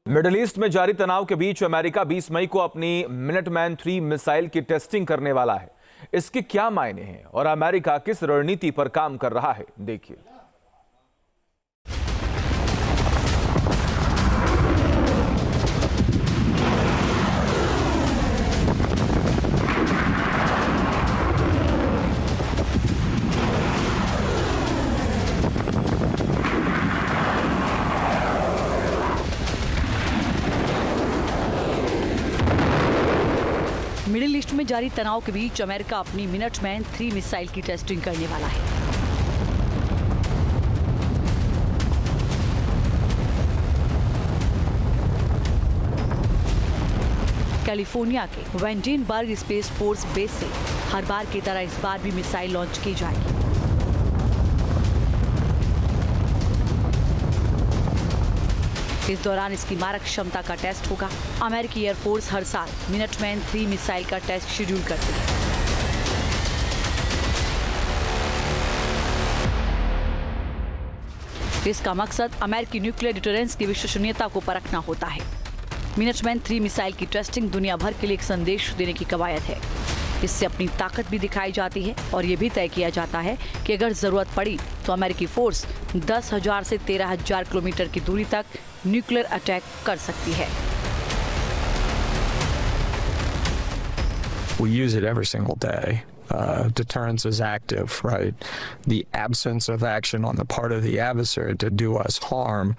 Middle east में जारी तनाव के बीच अमेरिका 20 मई को अपनी मिनटमैन 3 मिसाइल की टेस्टिंग करने वाला है। इसके क्या मायने हैं और अमेरिका किस रणनीति पर काम कर रहा है, देखिए। मिडिल ईस्ट में जारी तनाव के बीच अमेरिका अपनी मिनटमैन 3 मिसाइल की टेस्टिंग करने वाला है। कैलिफोर्निया के वेंडेनबर्ग स्पेस फोर्स बेस से हर बार की तरह इस बार भी मिसाइल लॉन्च की जाएगी। इस दौरान इसकी मारक क्षमता का टेस्ट होगा। अमेरिकी एयरफोर्स हर साल मिनटमैन 3 मिसाइल का टेस्ट शेड्यूल करती है। इसका मकसद अमेरिकी न्यूक्लियर डिटरेंस की विश्वसनीयता को परखना होता है। मिनटमैन 3 मिसाइल की टेस्टिंग दुनिया भर के लिए एक संदेश देने की कवायद है। इससे अपनी ताकत भी दिखाई जाती है और ये भी तय किया जाता है कि अगर जरूरत पड़ी तो अमेरिकी फोर्स 10,000 से 13,000 किलोमीटर की दूरी तक न्यूक्लियर अटैक कर सकती है। We use it every single day. Deterrence is active, right? The absence of action on the part of the adversary to do us harm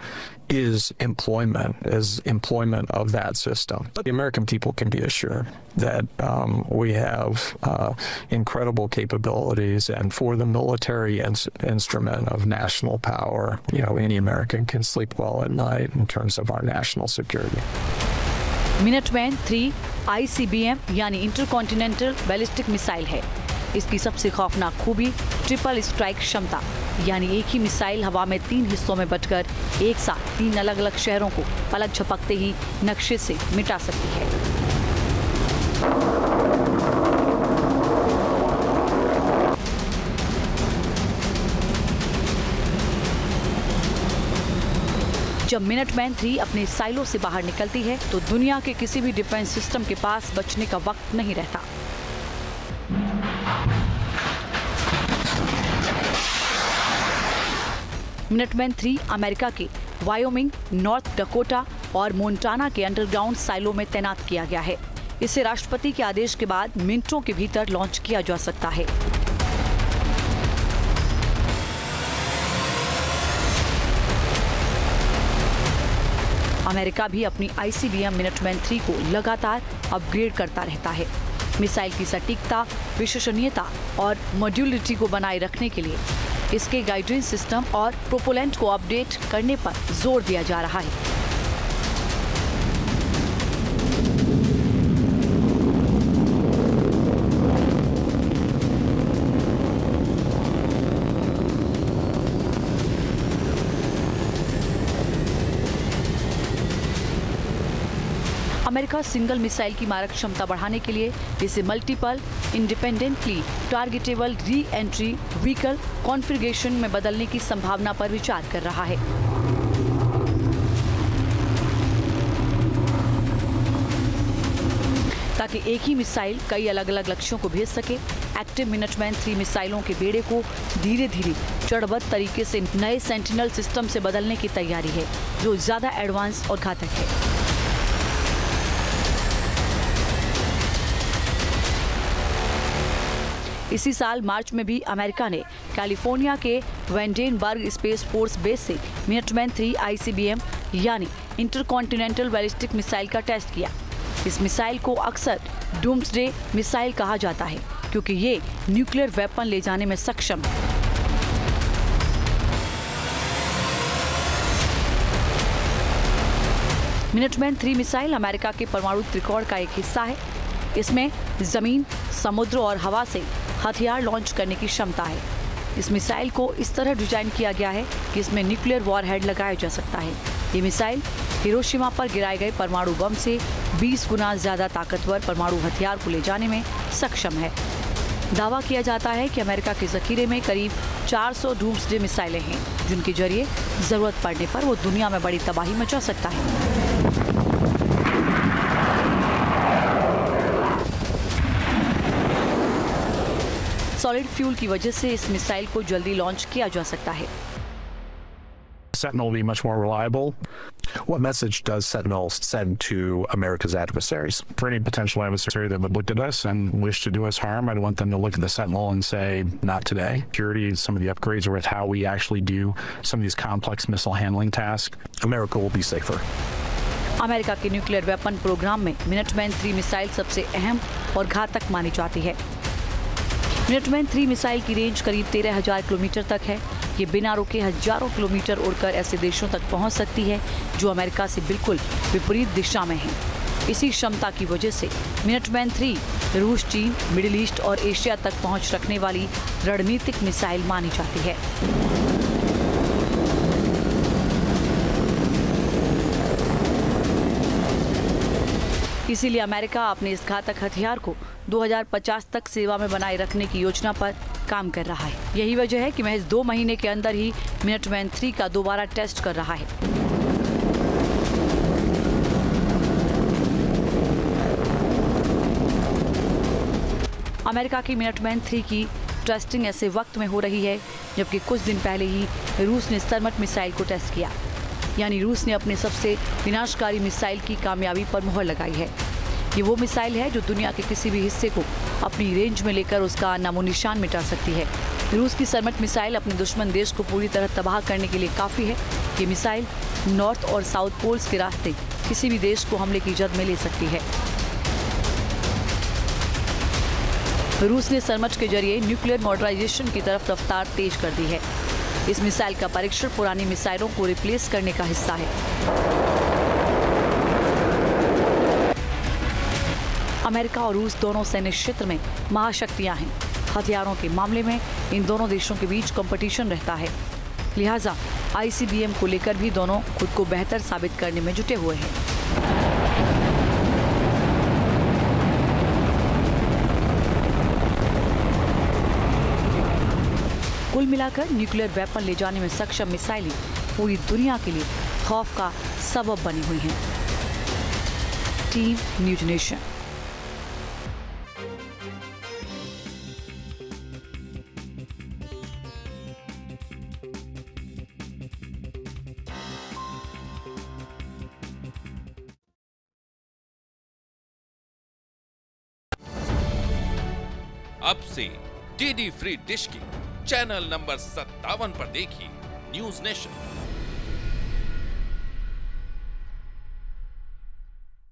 is employment of that system. But the American people can be assured that we have incredible capabilities, and for the military instrument of national power, any American can sleep well at night in terms of our national security. Minuteman 3 ICBM यानी intercontinental ballistic missile है। इसकी सबसे खौफनाक खूबी triple strike क्षमता, यानी एक ही missile हवा में 3 हिस्सों में बंटकर एक साथ 3 अलग अलग शहरों को पलक झपकते ही नक्शे से मिटा सकती है। जब मिनटमैन 3 अपने साइलो से बाहर निकलती है तो दुनिया के किसी भी डिफेंस सिस्टम के पास बचने का वक्त नहीं रहता। मिनटमैन 3 अमेरिका के वायोमिंग, नॉर्थ डकोटा और मोंटाना के अंडरग्राउंड साइलो में तैनात किया गया है। इसे राष्ट्रपति के आदेश के बाद मिनटों के भीतर लॉन्च किया जा सकता है। अमेरिका भी अपनी ICBM मिनटमैन 3 को लगातार अपग्रेड करता रहता है। मिसाइल की सटीकता, विश्वसनीयता और मॉड्यूलरिटी को बनाए रखने के लिए इसके गाइडेंस सिस्टम और प्रोपेलेंट को अपडेट करने पर जोर दिया जा रहा है। अमेरिका सिंगल मिसाइल की मारक क्षमता बढ़ाने के लिए इसे multiple independently targetable re entry vehicle configuration में बदलने की संभावना पर विचार कर रहा है। ताकि एक ही मिसाइल कई अलग अलग लक्ष्यों को भेज सके। एक्टिव मिनटमैन 3 मिसाइलों के बेड़े को धीरे धीरे चरणबद्ध तरीके से नए सेंटिनल सिस्टम से बदलने की तैयारी है, जो ज्यादा एडवांस और घातक है। इसी साल मार्च में भी अमेरिका ने कैलिफोर्निया के वेंडेनबर्ग स्पेस फोर्स बेस से मिनटमैन 3 ICBM यानी इंटरकॉन्टिनेंटल बैलिस्टिक मिसाइल का टेस्ट किया। इस मिसाइल को अक्सर डूम्सडे मिसाइल कहा जाता है क्योंकि ये न्यूक्लियर वेपन ले जाने में सक्षम है। मिनटमैन 3 मिसाइल अमेरिका के परमाणु त्रिकोण का एक हिस्सा है। इसमें जमीन, समुद्र और हवा से हथियार लॉन्च करने की क्षमता है। इस मिसाइल को इस तरह डिजाइन किया गया है कि इसमें न्यूक्लियर वॉरहेड लगाया जा सकता है। ये मिसाइल हिरोशिमा पर गिराए गए परमाणु बम से 20 गुना ज्यादा ताकतवर परमाणु हथियार को ले जाने में सक्षम है। दावा किया जाता है कि अमेरिका के जखीरे में करीब 400 डूम्सडे मिसाइलें हैं, जिनके जरिए जरूरत पड़ने पर वो दुनिया में बड़ी तबाही मचा सकता है। सॉलिड फ्यूल की वजह से इस मिसाइल को जल्दी लॉन्च किया जा सकता है। Sentinel will be much more reliable. What message does Sentinel send to America's adversaries? For any potential adversary that would look at us and wish to do us harm, I'd want them to look at the Sentinel and say, not today. Security, some of the upgrades are with how we actually do some of these complex missile handling tasks. America will be safer. America के nuclear weapon programme में Minuteman 3 missile सबसे अहम और घातक मानी जाती है। Minuteman 3 missile की रेंज करीब 13,000 किलोमीटर तक है। ये बिना रुके हजारों किलोमीटर उड़कर ऐसे देशों तक पहुंच सकती है जो अमेरिका से बिल्कुल विपरीत दिशा में हैं। इसी क्षमता की वजह से मिनटमैन 3 रूस, चीन, मिडिल ईस्ट और एशिया तक पहुंच रखने वाली रणनीतिक मिसाइल मानी जाती है। इसीलिए अमेरिका अपने इस घातक हथियार को 2050 तक सेवा में बनाए रखने की योजना पर काम कर रहा है। यही वजह है कि महज 2 महीने के अंदर ही मिनटमैन 3 का दोबारा टेस्ट कर रहा है। अमेरिका की मिनटमैन 3 की टेस्टिंग ऐसे वक्त में हो रही है जबकि कुछ दिन पहले ही रूस ने सरमट मिसाइल को टेस्ट किया। यानी रूस ने अपने सबसे विनाशकारी मिसाइल की कामयाबी पर मुहर लगाई है। ये वो मिसाइल है जो दुनिया के किसी भी हिस्से को अपनी रेंज में लेकर उसका नामो निशान मिटा सकती है। रूस की सरमट मिसाइल अपने दुश्मन देश को पूरी तरह तबाह करने के लिए काफ़ी है। ये मिसाइल नॉर्थ और साउथ पोल्स के रास्ते किसी भी देश को हमले की जद में ले सकती है। रूस ने सरमट के जरिए न्यूक्लियर मॉडर्नाइजेशन की तरफ रफ्तार तेज कर दी है। इस मिसाइल का परीक्षण पुरानी मिसाइलों को रिप्लेस करने का हिस्सा है। अमेरिका और रूस दोनों सैन्य क्षेत्र में महाशक्तियां हैं। हथियारों के मामले में इन दोनों देशों के बीच कंपटीशन रहता है। लिहाजा ICBM को लेकर भी दोनों खुद को बेहतर साबित करने में जुटे हुए हैं। कुल मिलाकर न्यूक्लियर वेपन ले जाने में सक्षम मिसाइलें पूरी दुनिया के लिए खौफ का सबब बनी हुई हैं। Team news nation. अब से DD फ्री डिश की चैनल नंबर 57 पर देखिए न्यूज नेशन।